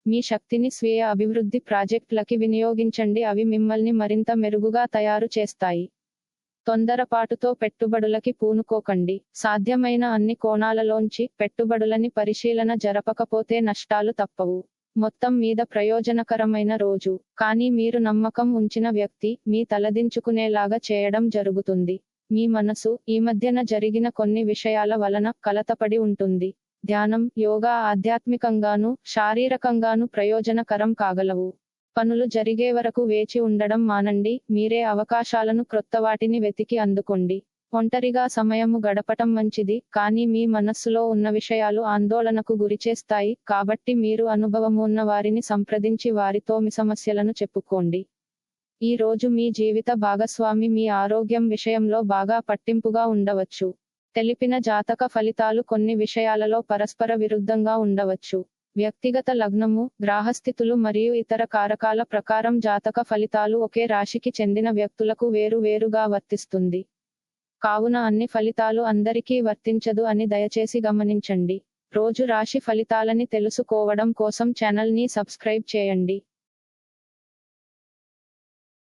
మీ శక్తిని స్వీయ అభివృద్ధి ప్రాజెక్టులకి వినియోగించండి, అవి మిమ్మల్ని మరింత మెరుగుగా తయారు చేస్తాయి. తొందరపాటుతో పెట్టుబడులకి పూనుకోకండి. సాధ్యమైన అన్ని కోణాలలోంచి పెట్టుబడులని పరిశీలన జరపకపోతే నష్టాలు తప్పవు. మొత్తం మీద ప్రయోజనకరమైన రోజు. కానీ మీరు నమ్మకం ఉంచిన వ్యక్తి మీ తలదించుకునేలాగా చేయడం జరుగుతుంది. మీ మనసు ఈ మధ్యన జరిగిన కొన్ని విషయాల వలన కలతపడి ఉంటుంది. ధ్యానం, యోగా ఆధ్యాత్మికంగానూ శారీరకంగానూ ప్రయోజనకరం కాగలవు. పనులు జరిగే వరకు వేచి ఉండడం మానండి, మీరే అవకాశాలను క్రొత్తవాటిని వెతికి అందుకోండి. ఒంటరిగా సమయము గడపటం మంచిది, కానీ మీ మనస్సులో ఉన్న విషయాలు ఆందోళనకు గురిచేస్తాయి, కాబట్టి మీరు అనుభవము ఉన్న వారిని సంప్రదించి వారితో మీ సమస్యలను చెప్పుకోండి. ఈ రోజు మీ జీవిత భాగస్వామి మీ ఆరోగ్యం విషయంలో బాగా పట్టింపుగా ఉండవచ్చు. తెలిపిన జాతక ఫలితాలు కొన్ని విషయాలలో పరస్పర విరుద్ధంగా ఉండవచ్చు. వ్యక్తిగత లగ్నము, గ్రహస్థితులు మరియు ఇతర కారకాల ప్రకారం జాతక ఫలితాలు ఒకే రాశికి చెందిన వ్యక్తులకు వేరు వేరుగా వర్తిస్తుంది. కావున అన్ని ఫలితాలు అందరికీ వర్తించదు అని దయచేసి గమనించండి. రోజు రాశి ఫలితాలని తెలుసుకోవడం కోసం ఛానల్ ని సబ్స్క్రైబ్ చేయండి.